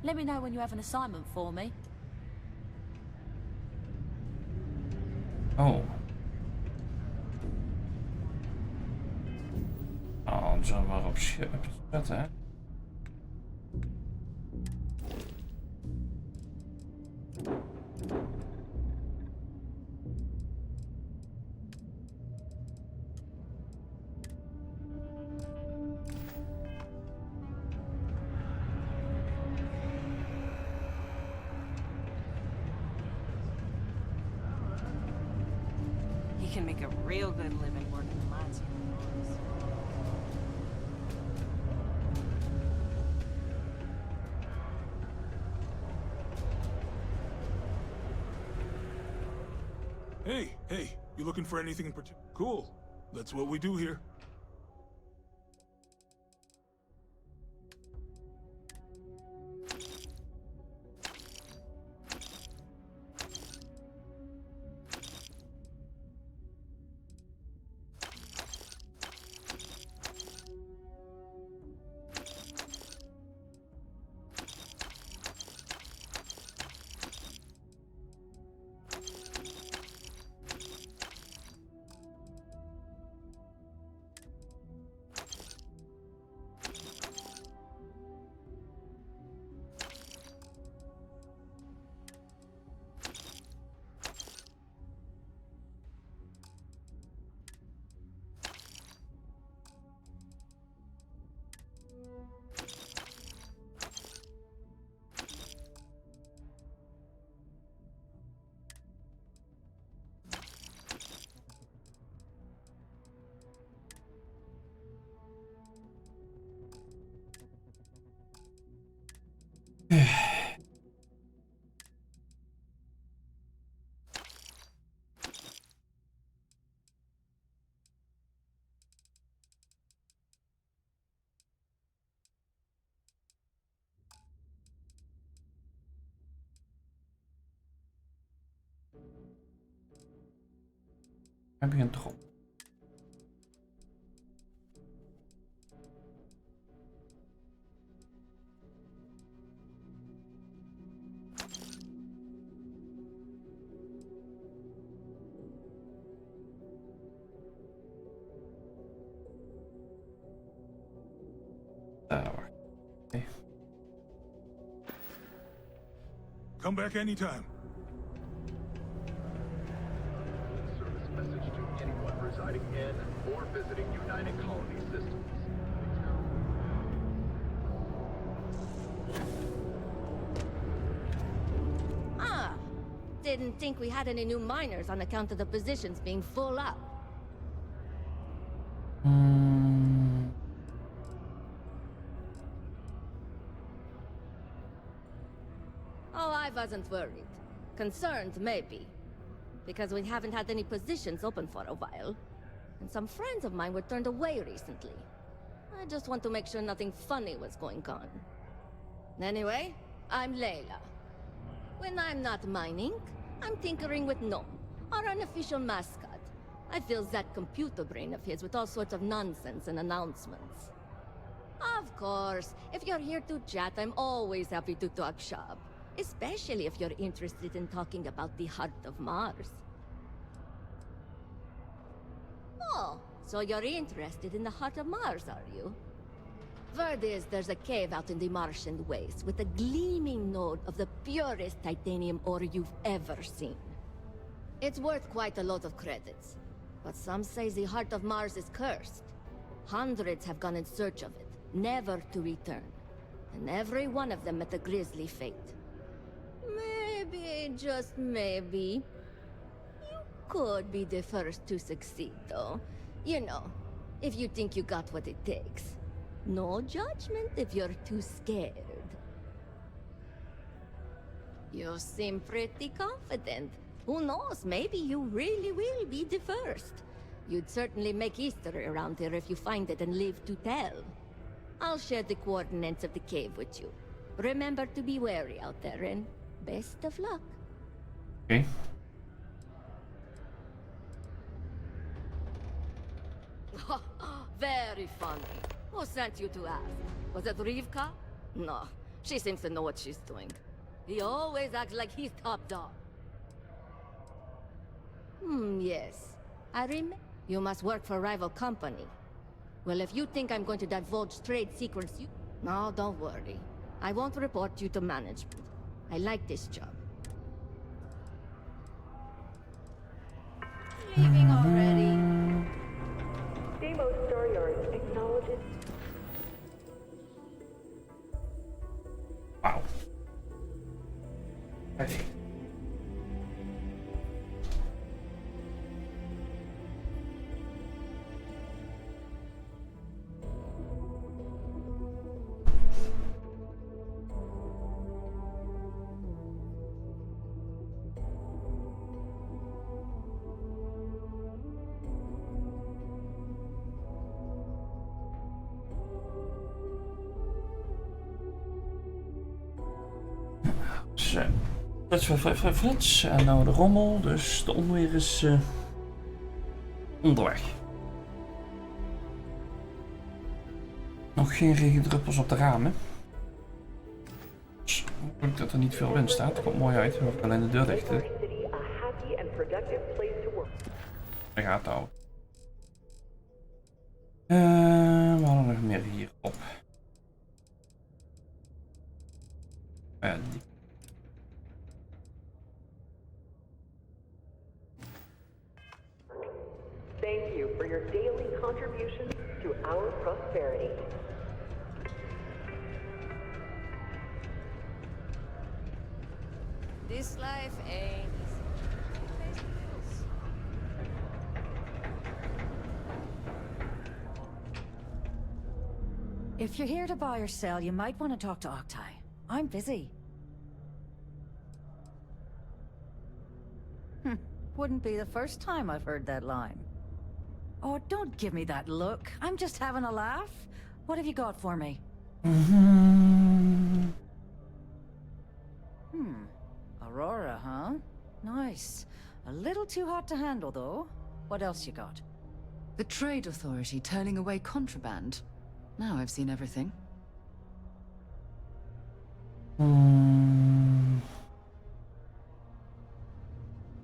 Let me know when you have an assignment for me. Oh. Nou, dan zullen we maar op zetten, hè. You can make a real good living working in mines. Hey, you looking for anything in particular? Cool. That's what we do here. Hij begint toch op. Daar. Okay. Come back anytime. Service message to anyone residing in or visiting United Colony systems. Ah, didn't think we had any new miners on account of the positions being full up. Oh, I wasn't worried. Concerned, maybe. Because we haven't had any positions open for a while. And some friends of mine were turned away recently. I just want to make sure nothing funny was going on. Anyway, I'm Layla. When I'm not mining, I'm tinkering with Gnome, our unofficial mascot. I fill that computer brain of his with all sorts of nonsense and announcements. Of course, if you're here to chat, I'm always happy to talk shop. Especially if you're interested in talking about the heart of Mars. Oh, so you're interested in the heart of Mars, are you? Word is there's a cave out in the Martian waste with a gleaming node of the purest titanium ore you've ever seen. It's worth quite a lot of credits, but some say the heart of Mars is cursed. Hundreds have gone in search of it, never to return. And every one of them met a grisly fate. Maybe, just maybe, you could be the first to succeed, though. You know, if you think you got what it takes. No judgment if you're too scared. You seem pretty confident. Who knows, maybe you really will be the first. You'd certainly make history around here if you find it and live to tell. I'll share the coordinates of the cave with you. Remember to be wary out there, and best of luck. Okay. Very funny. Who sent you to ask? Was it Rivka? No. She seems to know what she's doing. He always acts like he's top dog. Yes. I remember. You must work for a rival company. Well, if you think I'm going to divulge trade secrets, you... No, don't worry. I won't report you to management. I like this job. Leaving already? Demo Star Yards acknowledges. Wauw. Ready. Zo. Flits. En nou de rommel, dus de onweer is onderweg. Nog geen regendruppels op de ramen. Dus hopelijk dat er niet veel wind staat. Komt mooi uit, hoef ik alleen de deur dicht. Daar gaat het houden. We hadden nog meer hierop. Die. Thank you for your daily contributions to our prosperity. This life ain't easy. If you're here to buy or sell, you might want to talk to Octai. I'm busy. Wouldn't be the first time I've heard that line. Oh, don't give me that look. I'm just having a laugh. What have you got for me? Aurora, huh? Nice. A little too hot to handle, though. What else you got? The Trade Authority turning away contraband. Now I've seen everything.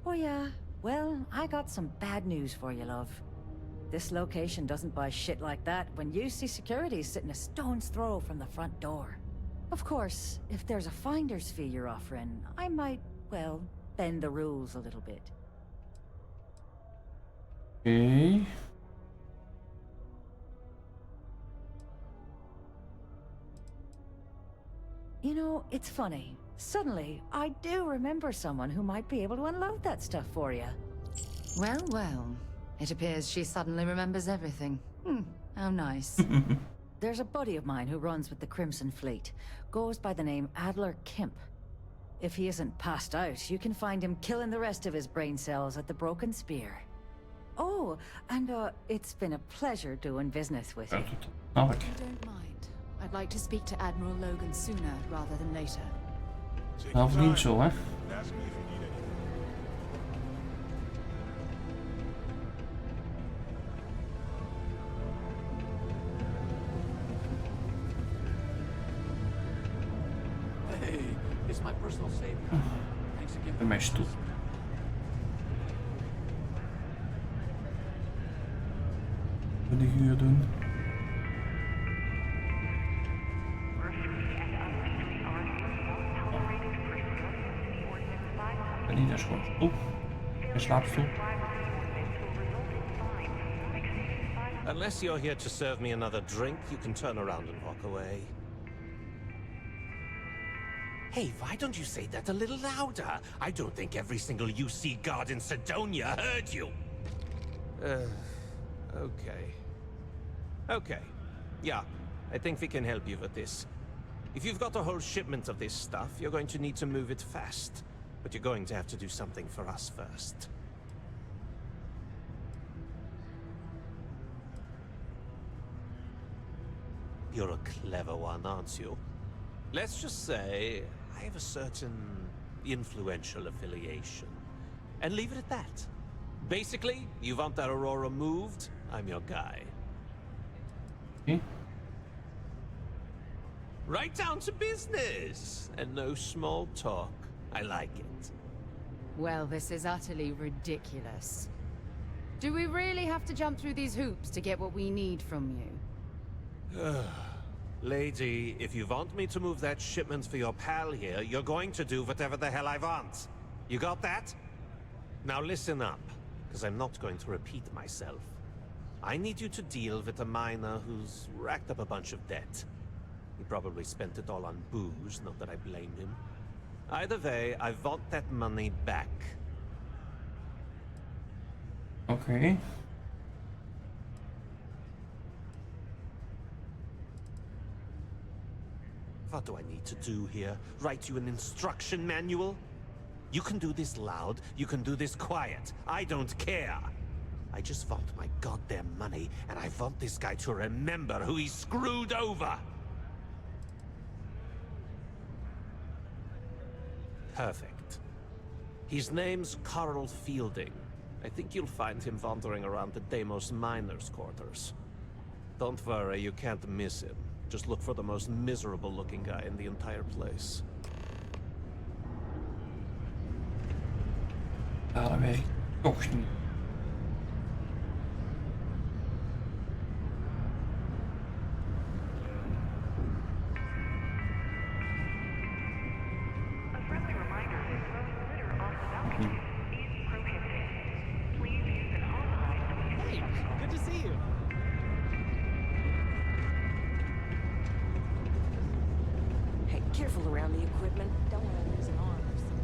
Oh yeah, well, I got some bad news for you, love. This location doesn't buy shit like that when you see security sitting a stone's throw from the front door. Of course, if there's a finder's fee you're offering, I might, well, bend the rules a little bit. Okay. You know, it's funny. Suddenly, I do remember someone who might be able to unload that stuff for you. Well, well. It appears she suddenly remembers everything. How nice. There's a buddy of mine who runs with the Crimson Fleet. Goes by the name Adler Kemp. If he isn't passed out, you can find him killing the rest of his brain cells at the Broken Spear. Oh, and it's been a pleasure doing business with you. Snap ik. You don't mind. I'd like to speak to Admiral Logan sooner rather than later. Take Nou, your niet time. zo, hè? Ask me if you need anything. Hey, it's my personal savior. Thanks again. Bij mijn stoel. Wat die hier doen? En die is gewoon stoel. Een slaapstoel. Unless you're here to serve me another drink, you can turn around and walk away. Hey, why don't you say that a little louder? I don't think every single UC guard in Sidonia heard you. Okay. Okay. Yeah, I think we can help you with this. If you've got a whole shipment of this stuff, you're going to need to move it fast. But you're going to have to do something for us first. You're a clever one, aren't you? Let's just say I have a certain influential affiliation. And leave it at that. Basically, you want that Aurora moved, I'm your guy. Okay. Right down to business. And no small talk. I like it. Well, this is utterly ridiculous. Do we really have to jump through these hoops to get what we need from you? Lady, if you want me to move that shipment for your pal here, you're going to do whatever the hell I want. You got that? Now listen up, because I'm not going to repeat myself. I need you to deal with a miner who's racked up a bunch of debt. He probably spent it all on booze, not that I blame him. Either way, I want that money back. Okay. What do I need to do here? Write you an instruction manual? You can do this loud, you can do this quiet. I don't care. I just want my goddamn money, and I want this guy to remember who he screwed over. Perfect. His name's Carl Fielding. I think you'll find him wandering around the Deimos miners' quarters. Don't worry, you can't miss him. Just look for the most miserable-looking guy in the entire place. Ja, dat werkt toch niet. A friendly reminder that throwing litter off the balcony is prohibited. Please use an authorized Hey, good to see you. Hey, careful around the equipment. Don't want to lose an arm or something.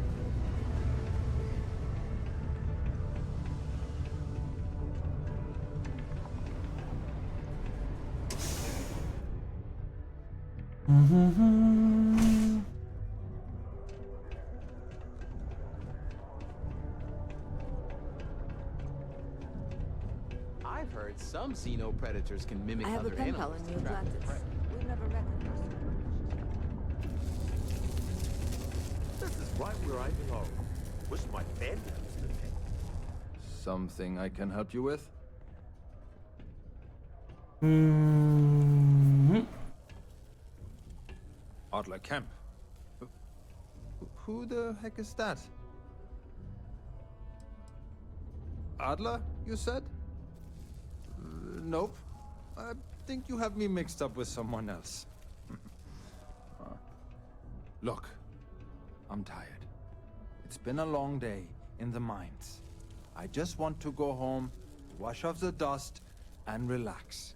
I've heard some Xeno predators can mimic I have a other pen pal animals in to New track their Atlantis. prey. We've never recognized This is right where I belong. Wish my family was the thing. Something I can help you with? Adler Camp. Who the heck is that? Adler, you said? Nope. I think you have me mixed up with someone else. Look, I'm tired. It's been a long day in the mines. I just want to go home, wash off the dust, and relax.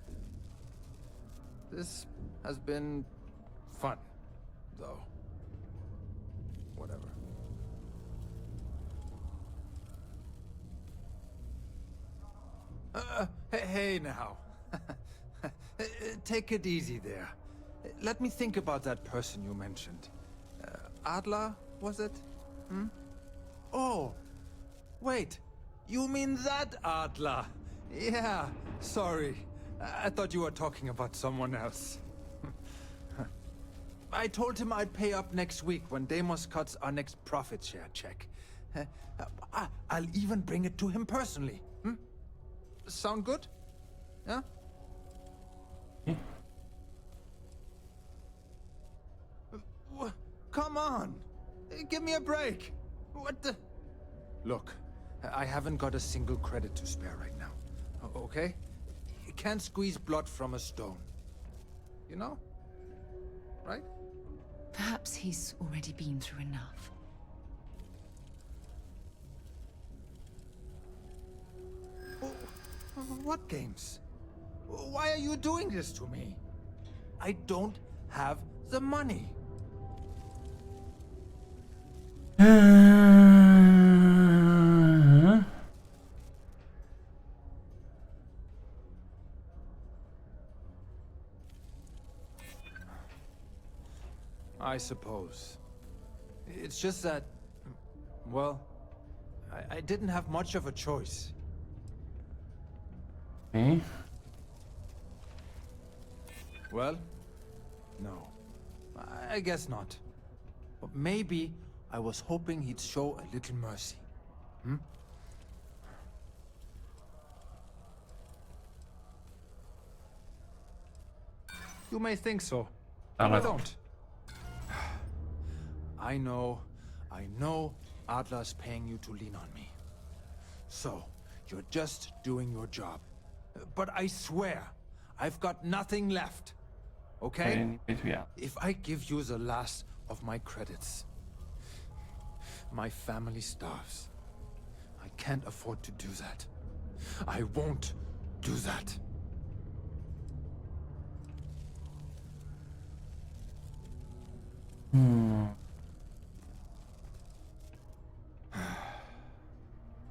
This has been fun, though. Whatever. Hey now. Take it easy there. Let me think about that person you mentioned. Adler, was it? Hmm? Oh, wait. You mean that Adler? Yeah, sorry. I thought you were talking about someone else. I told him I'd pay up next week when Deimos cuts our next profit share check. I'll even bring it to him personally. Hmm? Sound good? Yeah? Come on! Give me a break! What the... Look, I haven't got a single credit to spare right now. Okay? You can't squeeze blood from a stone. You know? Right? Perhaps he's already been through enough. What games? Why are you doing this to me? I don't have the money. I suppose. It's just that... Well, I didn't have much of a choice. Nee. Well, no. I guess not. But maybe I was hoping he'd show a little mercy. Hmm? You may think so, but I don't. I know Adler's paying you to lean on me. So, you're just doing your job. But I swear, I've got nothing left. Okay? Nee, niet weten wie aan. If I give you the last of my credits, my family starves. I can't afford to do that. I won't do that.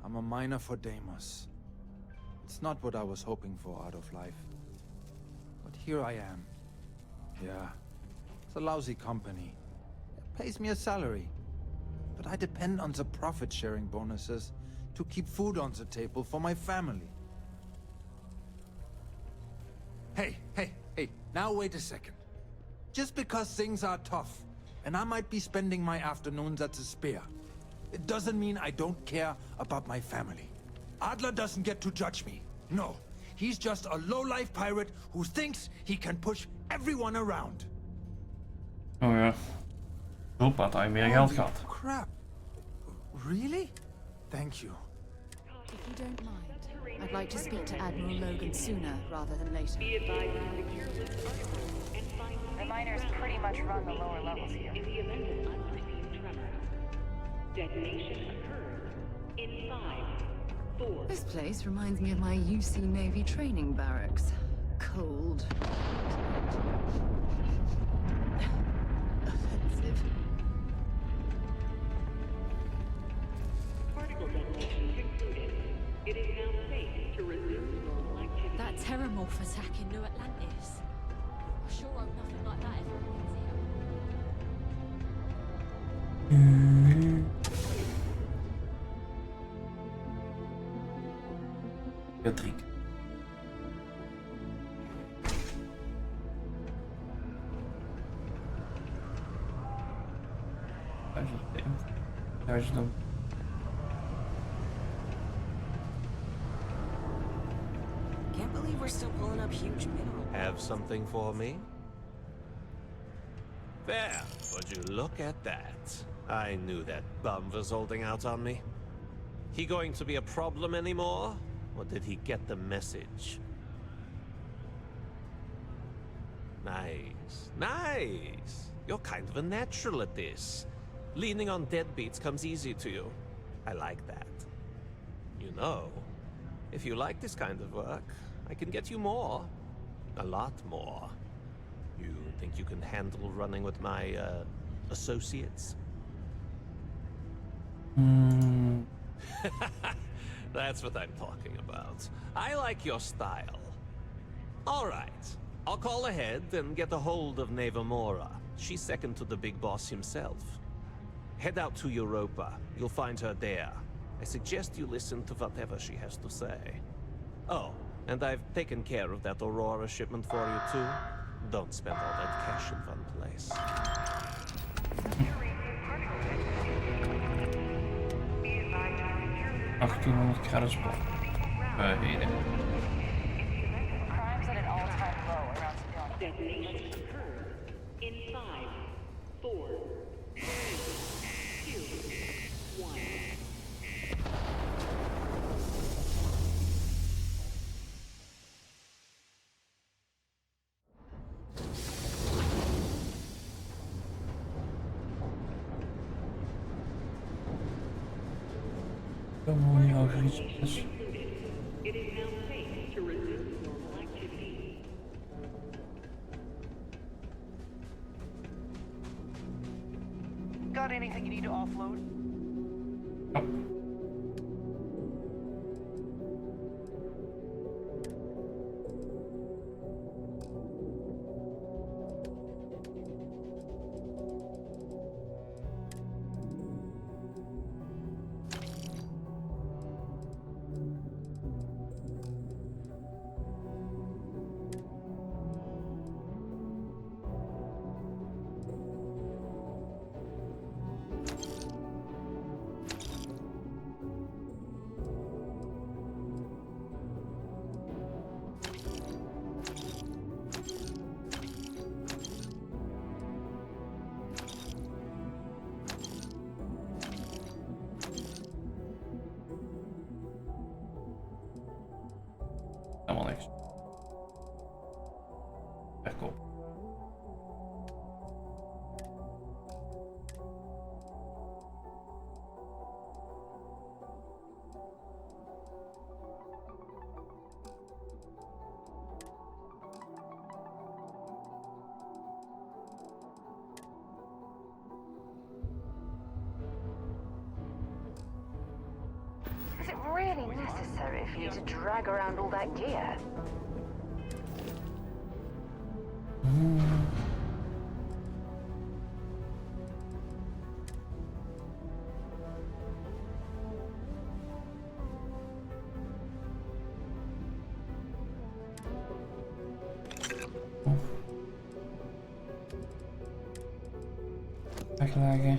I'm a miner for Deimos. It's not what I was hoping for out of life. But here I am. Yeah, it's a lousy company. It pays me a salary. But I depend on the profit-sharing bonuses to keep food on the table for my family. Hey, now wait a second. Just because things are tough, and I might be spending my afternoons at the Spear, it doesn't mean I don't care about my family. Adler doesn't get to judge me. No, he's just a low-life pirate who thinks he can push everyone around. Oh ja. Hulp had hij meer geld gehad. Crap. Really? Thank you. If you don't mind, I'd like to speak to Admiral Logan sooner rather than later. The miners pretty much run the lower levels here. In the event of unforeseen tremor, detonation occurs in 5, 4. This place reminds me of my UC Navy training barracks. Cold. Offensive. Particle detonation concluded. It is now safe to resume normal activity. That terramorph attack in New Atlantis. I sure hope nothing like that ever happens here. Patrick. Daar is het dan. Can't believe we're still pulling up huge mineral. Have something for me? There, would you look at that? I knew that bum was holding out on me. He going to be a problem anymore? Or did he get the message? Nice, nice. You're kind of a natural at this. Leaning on deadbeats comes easy to you. I like that. You know, if you like this kind of work, I can get you more. A lot more. You think you can handle running with my, associates? That's what I'm talking about. I like your style. All right. I'll call ahead and get a hold of Nevamora. She's second to the big boss himself. Head out to Europa. You'll find her there. I suggest you listen to whatever she has to say. Oh, and I've taken care of that Aurora shipment for you too. Don't spend all that cash in one place. 1800 credits per heden. Crime's at an all-time low around civilians. Detonation occurs in 5, 4, 3, 2, 1. Mooie algoritmes. It is now safe to resume normal activity. Got anything you need to offload? Nope. helemaal niks. Echt op. Is it really necessary for you to drag around all that gear? Wegleggen.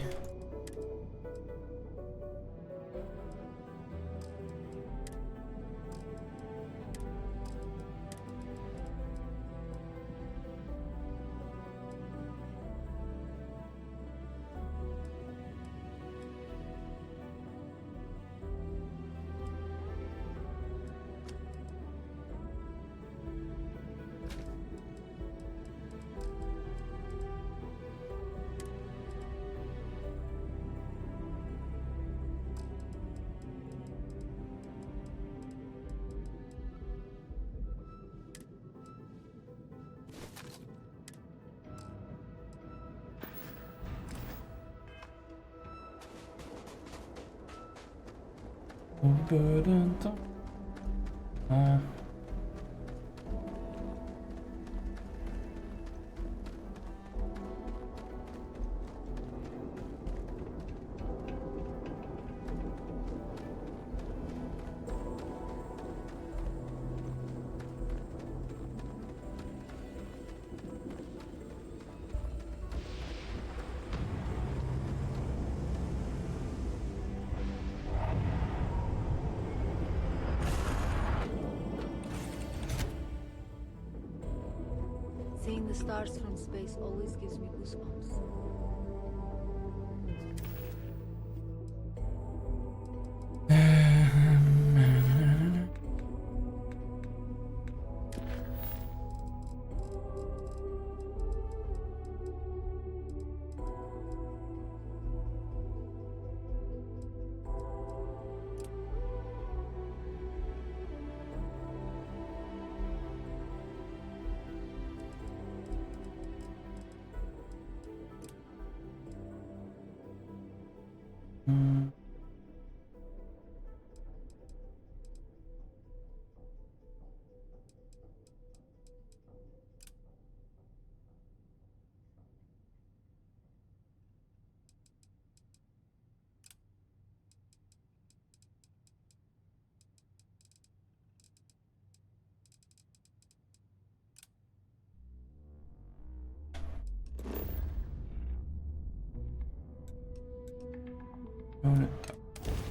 Seeing the stars from space always gives me goosebumps.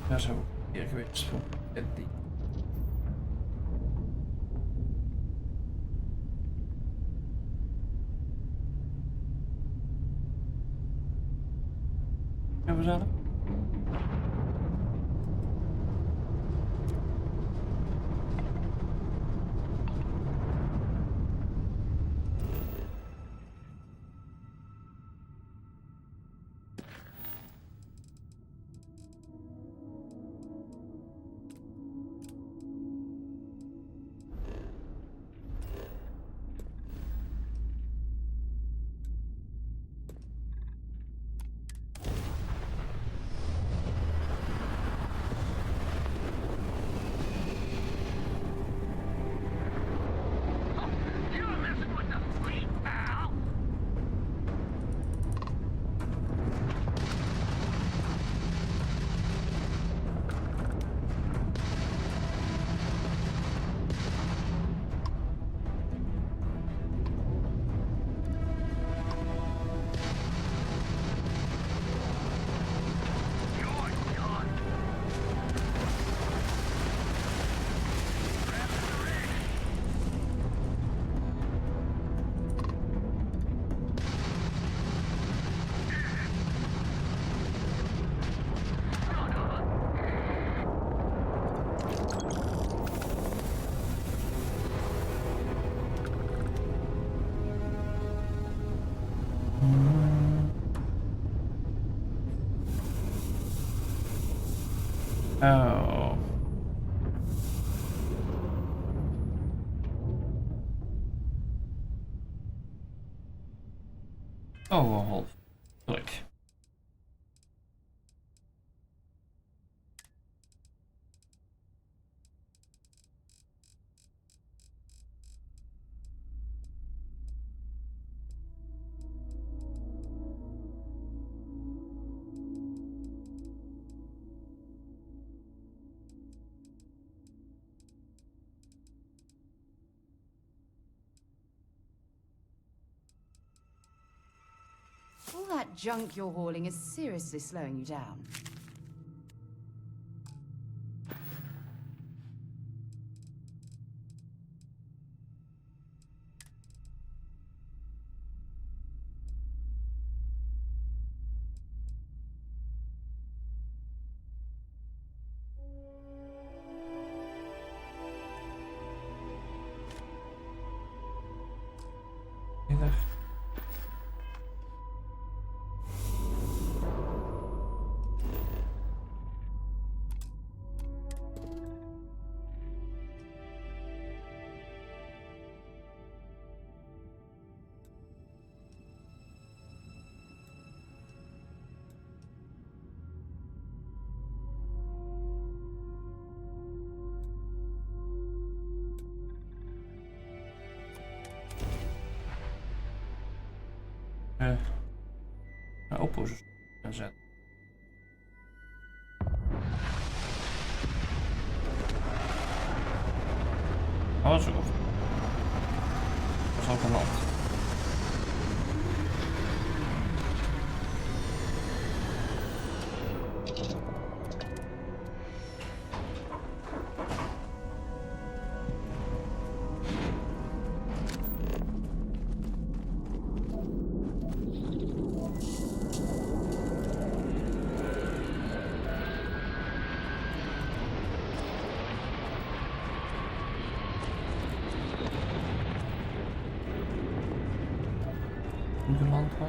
Daar zou ik hier geweest voor die. En we zijn er. Oh. Oh, half. Like. All that junk you're hauling is seriously slowing you down. Either. Oppositie zetten. Oh, zo. Dat is ook een land. Land had.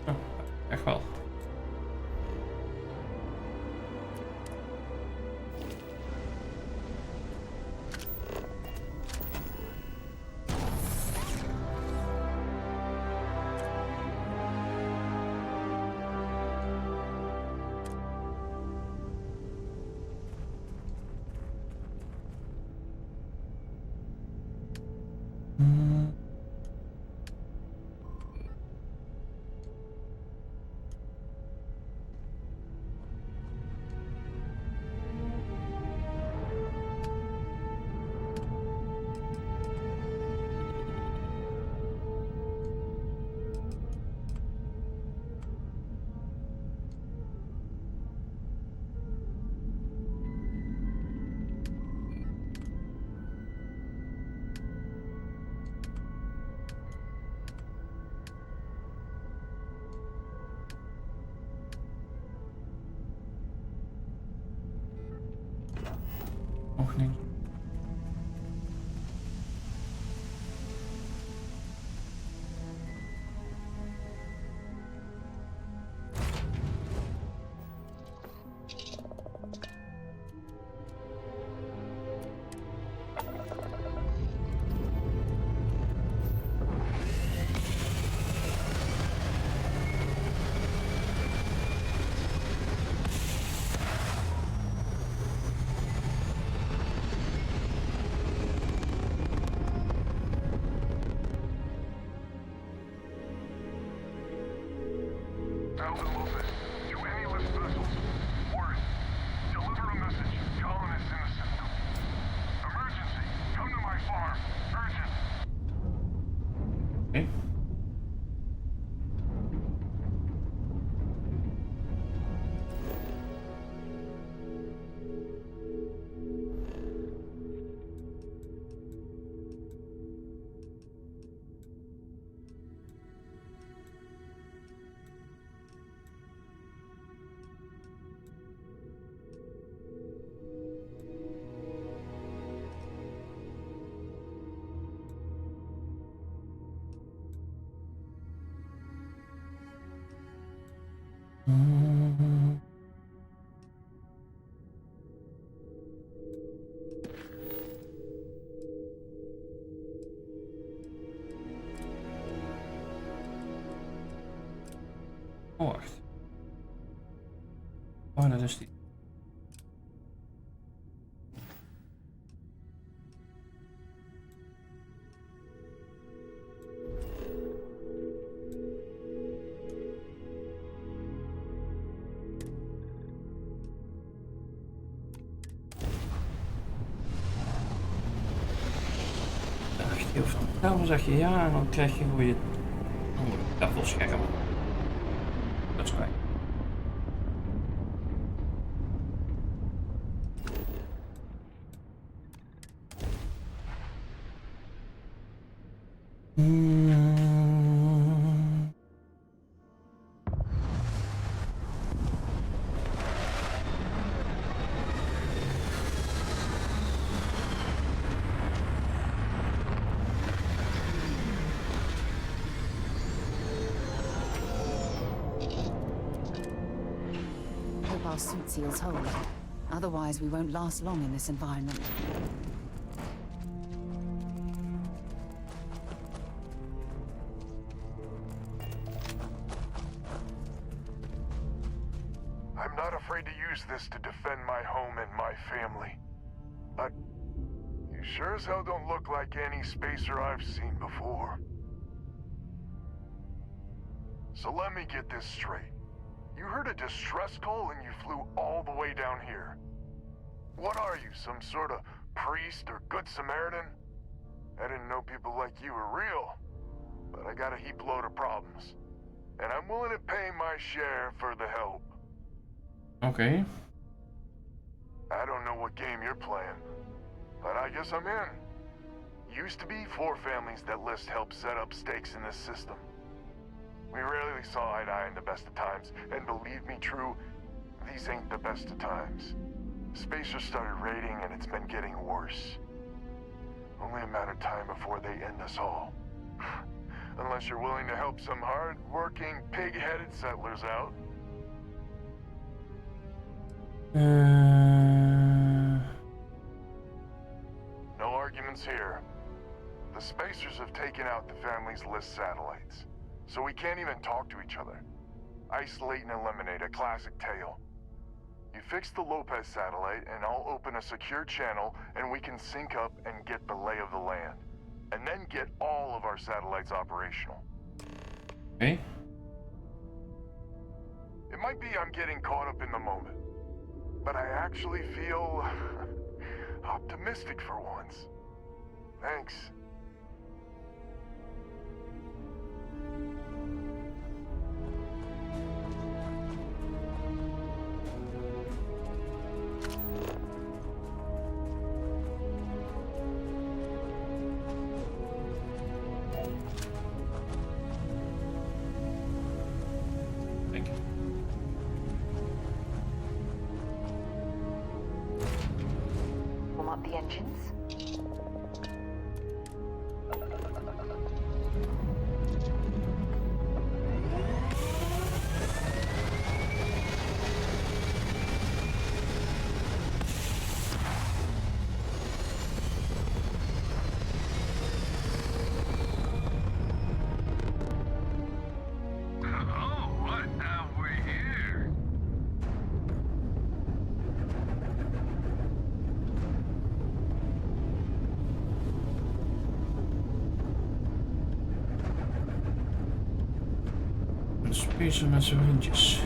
Oh, echt wel. Nog niet. Dus die. Dan zeg je ja en dan krijg je gewoon je tafelscherm. Dat is fijn. Our suit seals hold. Otherwise, we won't last long in this environment. I'm not afraid to use this to defend my home and my family. But you sure as hell don't look like any spacer I've seen before. So let me get this straight. You heard a distress call and you flew all the way down here. What are you, some sort of priest or good Samaritan? I didn't know people like you were real, but I got a heap load of problems. And I'm willing to pay my share for the help. Okay. I don't know what game you're playing, but I guess I'm in. Used to be 4 families that list help set up stakes in this system. We rarely saw eye to eye in the best of times, and believe me, True, these ain't the best of times. Spacers started raiding, and it's been getting worse. Only a matter of time before they end us all. Unless you're willing to help some hard-working, pig-headed settlers out. No arguments here. The Spacers have taken out the family's list satellites, so we can't even talk to each other. Isolate and eliminate, a classic tale. You fix the Lopez satellite, and I'll open a secure channel, and we can sync up and get the lay of the land. And then get all of our satellites operational. Okay. It might be I'm getting caught up in the moment, but I actually feel optimistic for once. Thanks. Warm up the engines. Een spacer met zijn windjes.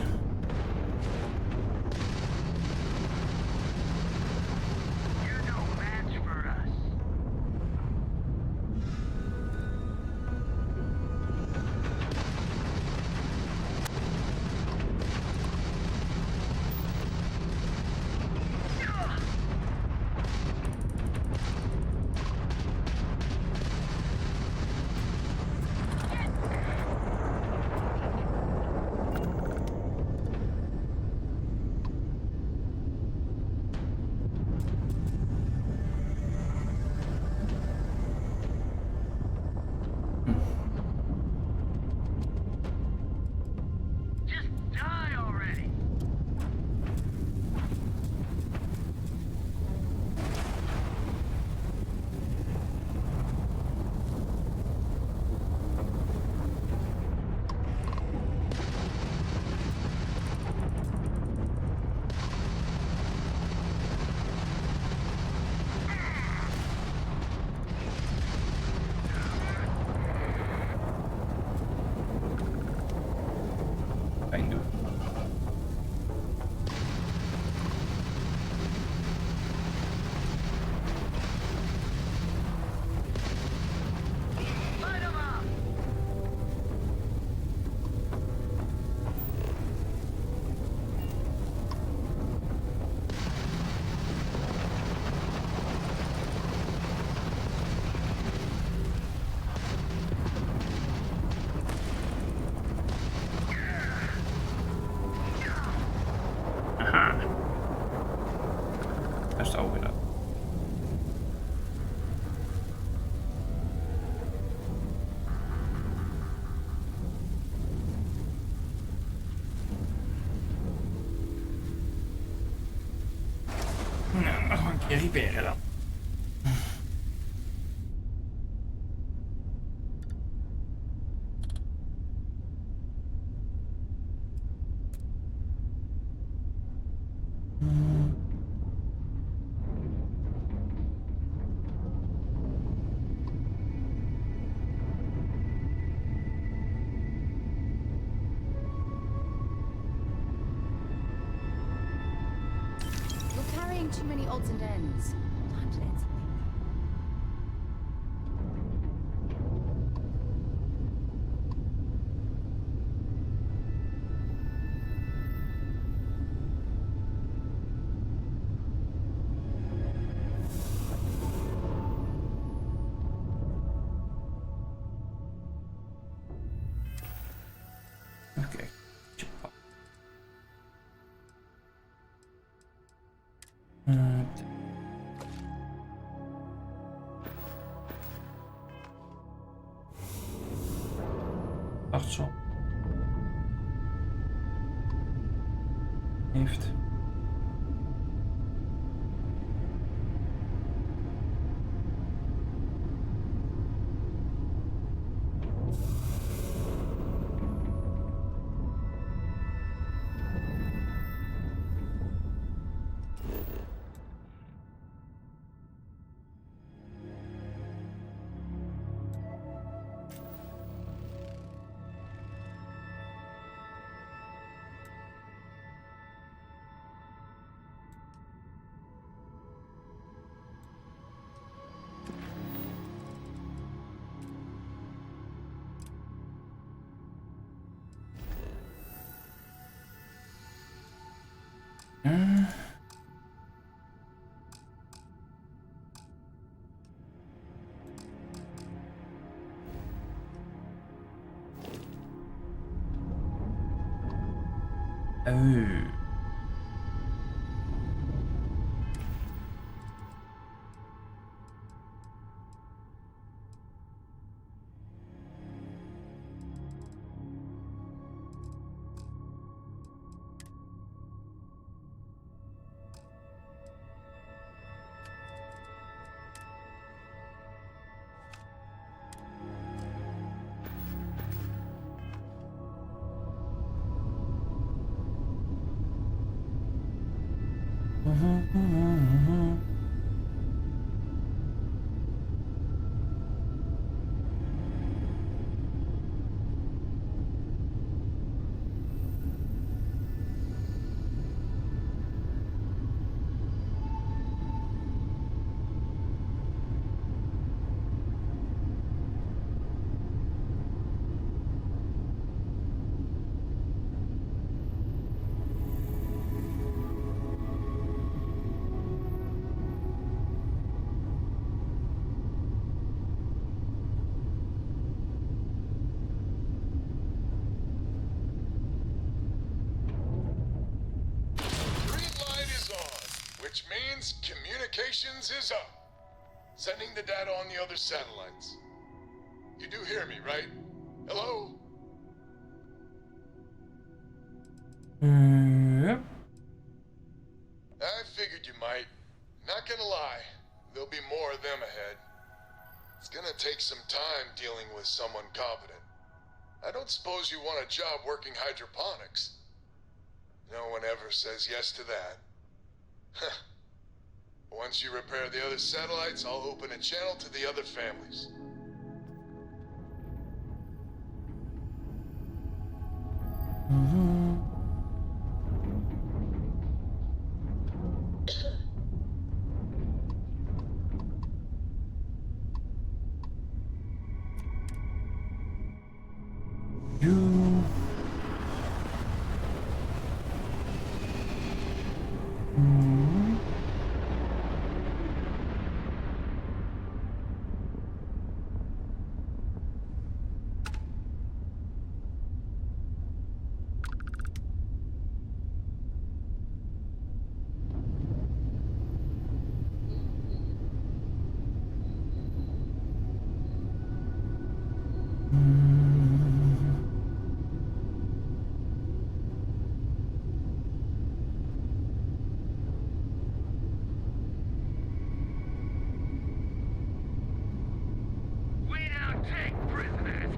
sapere dan. You're carrying too many odds and ends. Time to learn something. Ok. Artso. Heeft. Oh. Which means communications is up. Sending the data on the other satellites. You do hear me, right? Hello? Yep. I figured you might. Not gonna lie, there'll be more of them ahead. It's gonna take some time dealing with someone competent. I don't suppose you want a job working hydroponics. No one ever says yes to that. Once you repair the other satellites, I'll open a channel to the other families. take prisoners!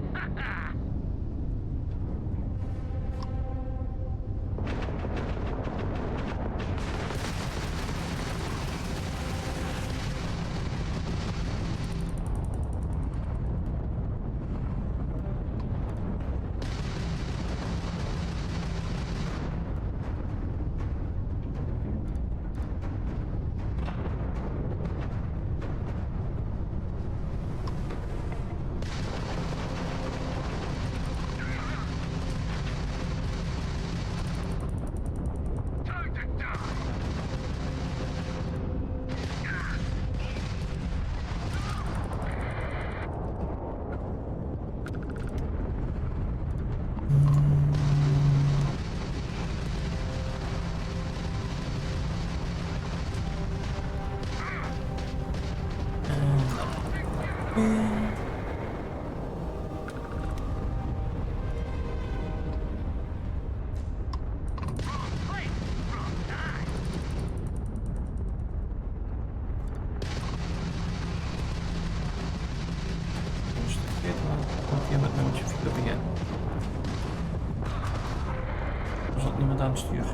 Er zat niemand aan het stuur.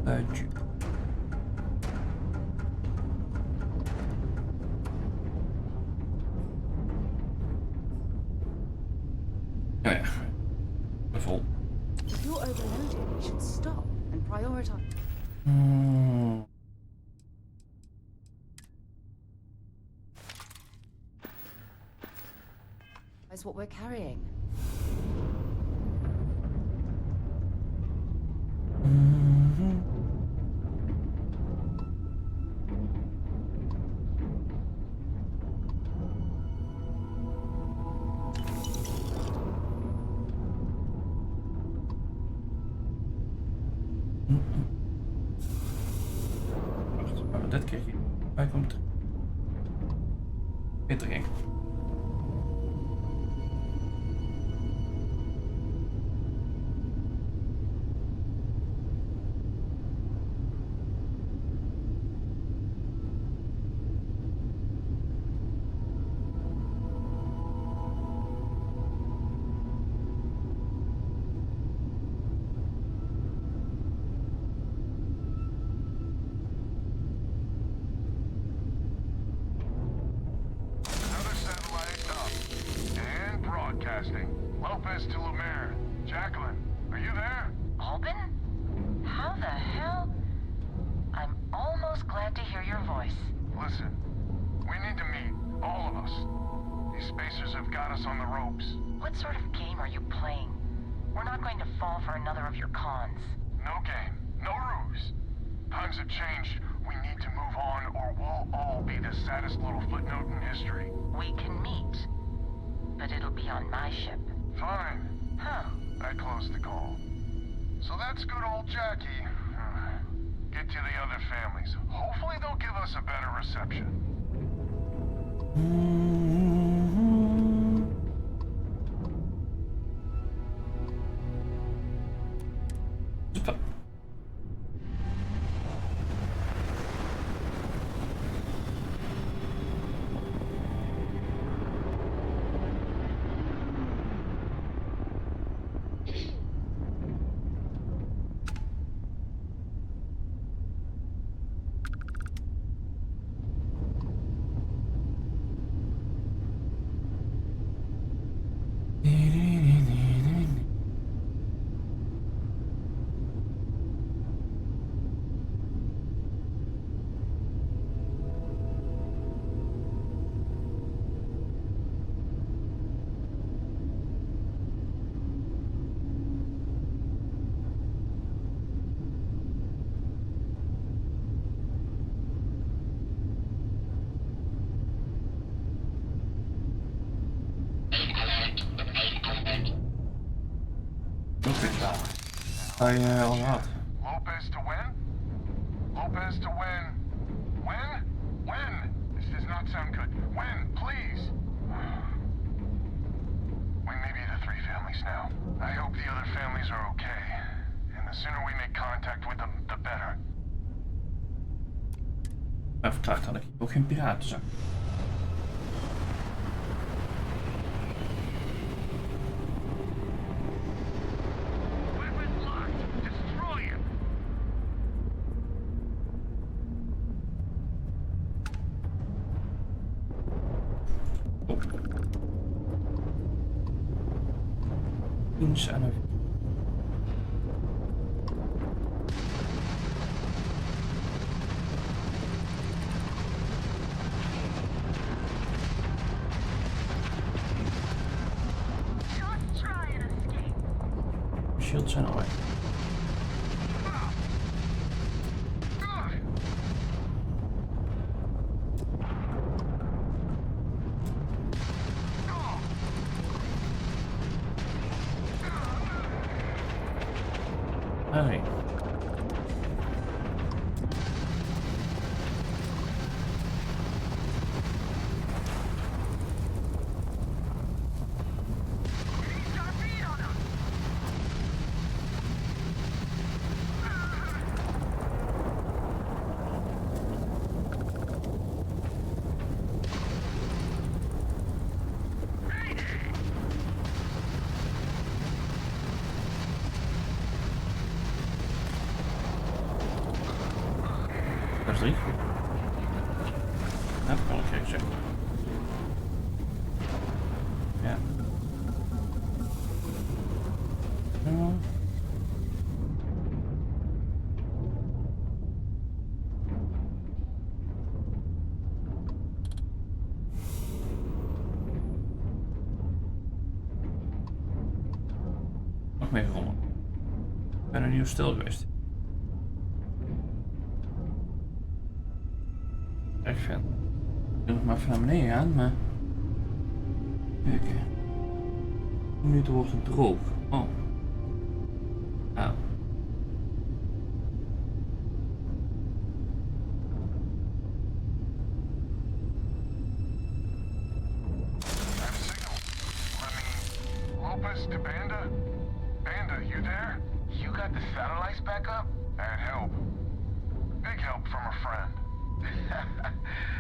Uitje. Oh ja, vol. If you're overloaded, we should stop and prioritize. That's what we're carrying. Wacht, maar dit keer hier. Waar komt er? Beter ging. Lopez to Lumiere. Jacqueline, are you there? Albin? How the hell? I'm almost glad to hear your voice. Listen, we need to meet, all of us. These spacers have got us on the ropes. What sort of game are you playing? We're not going to fall for another of your cons. No game, no ruse. Times have changed. We need to move on or we'll all be the saddest little footnote in history. We can meet, but it'll be on my ship. Fine. Huh. I closed the call. So that's good old Jackie. Get to the other families. Hopefully they'll give us a better reception. Super. Al gehad. Lopez to win? Lopez to win. Win? Win! This does not sound good. Win, please! We may be the three families now. I hope the other families are okay. And the sooner we make contact with them, the better. Maar vertraagd had ik ook geen piraten zo. Eens aan een... Shields zijn al weg. Hey. Dat is 3. Dat kan ik gek zeggen. Ja. Nog meer gevonden. Ik ben er niet op stil geweest. Echt vet. Ik wil nog maar even naar beneden gaan, maar... Kijken. 10 minuten wordt het droog. Oh. Ah. Lopez to Banda? Banda, you there? You got the satellites back up? I had help. Big help from a friend.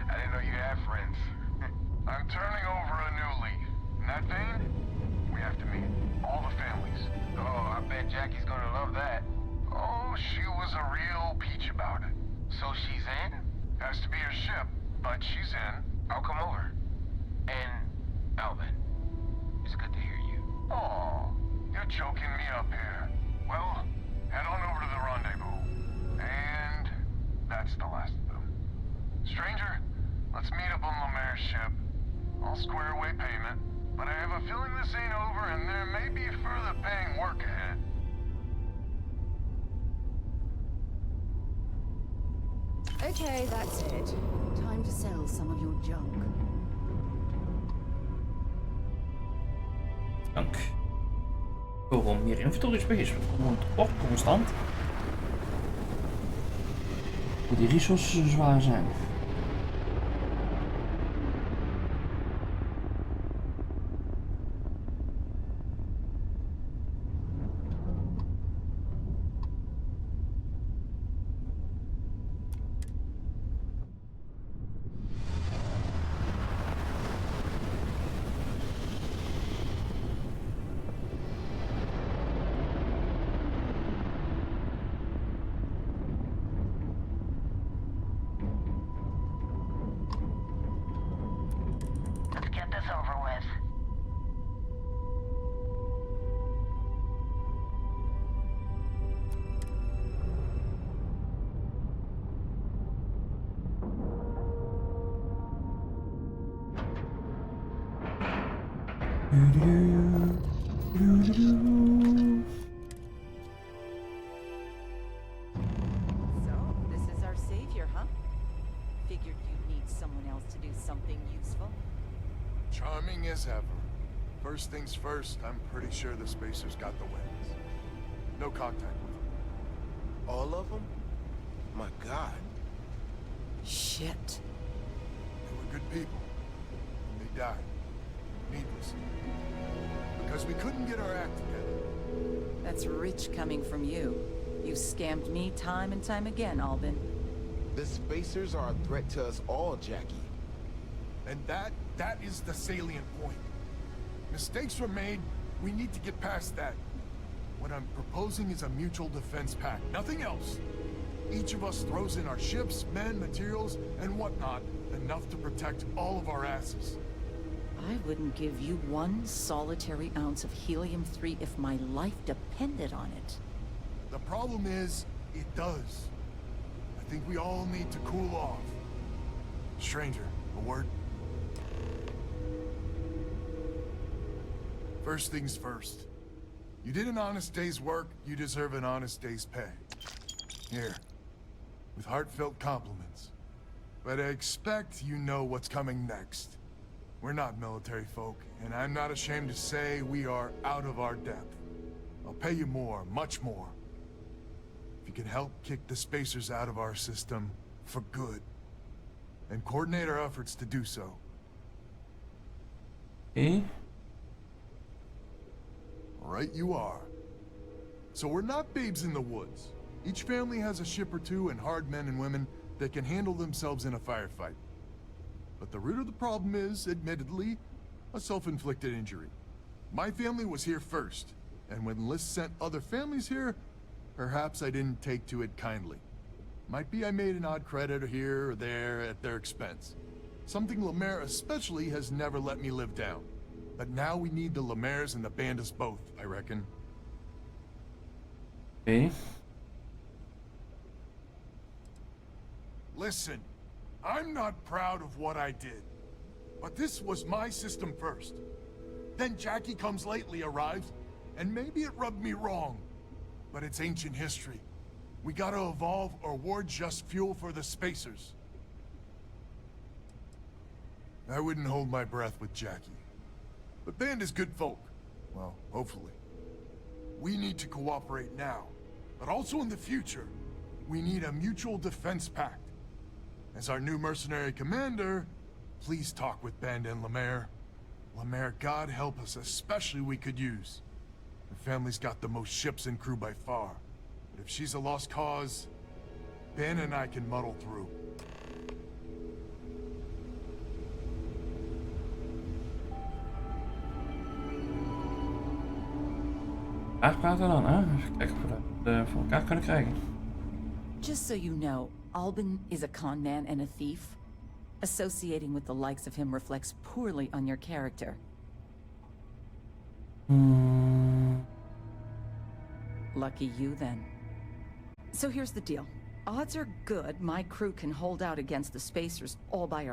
I didn't know you had friends. I'm turning over a new leaf. In that vein, we have to meet all the families. Oh, I bet Jackie's gonna love that. Oh, she was a real peach about it. So she's in? Has to be her ship, but she's in. I'll come over. And Alvin, it's good to hear you. Oh, you're choking me up here. Well, head on over to the rendezvous. And that's the last of them. Stranger, let's meet up on Lemaire's ship. I'll square away payment, but I have a feeling this ain't over and there may be further paying work ahead. Okay, that's it. Time to sell some of your junk. Dank. Waarom meer inventory space? Wordt constant. Hoe die resources zwaar zijn. So, this is our savior, huh? Figured you'd need someone else to do something useful. Charming as ever. First things first, I'm pretty sure the Spacers got the wings. No contact with them. All of them? My God. Shit. They were good people. And they died. Needlessly. Because we couldn't get our act together. That's rich coming from you. You've scammed me time and time again, Albin. The Spacers are a threat to us all, Jackie. And that is the salient point. Mistakes were made. We need to get past that. What I'm proposing is a mutual defense pact. Nothing else. Each of us throws in our ships, men, materials, and whatnot, enough to protect all of our asses. I wouldn't give you one solitary ounce of helium-3 if my life depended on it. The problem is, it does. I think we all need to cool off. Stranger, a word? First things first. You did an honest day's work, you deserve an honest day's pay. Here, with heartfelt compliments. But I expect you know what's coming next. We're not military folk, and I'm not ashamed to say we are out of our depth. I'll pay you more, much more. If you can help kick the spacers out of our system for good, and coordinate our efforts to do so. Eh? Right you are. So we're not babes in the woods. Each family has a ship or two and hard men and women that can handle themselves in a firefight. But the root of the problem is, admittedly, a self-inflicted injury. My family was here first, and when List sent other families here, perhaps I didn't take to it kindly. Might be I made an odd credit here or there at their expense. Something Lemaire especially has never let me live down. But now we need the Lemaires and the Bandits both, I reckon. Okay. Listen, I'm not proud of what I did. But this was my system first. Then Jackie Comes Lately arrives, and maybe it rubbed me wrong. But it's ancient history. We gotta evolve or we're just fuel for the spacers. I wouldn't hold my breath with Jackie. But Band is good folk. Well, hopefully. We need to cooperate now. But also in the future, we need a mutual defense pact. As our new mercenary commander, please talk with Band and Lemaire. Lemaire, God help us, especially we could use. Her family's got the most ships and crew by far. But if she's a lost cause, Ben and I can muddle through. Praten dan, hè? Even kijken of we dat voor elkaar kunnen krijgen. Just so you know, Albin is a con man and a thief. Associating with the likes of him reflects poorly on your character. Lucky you, then. So here's the deal. Odds are good my crew can hold out against the spacers all by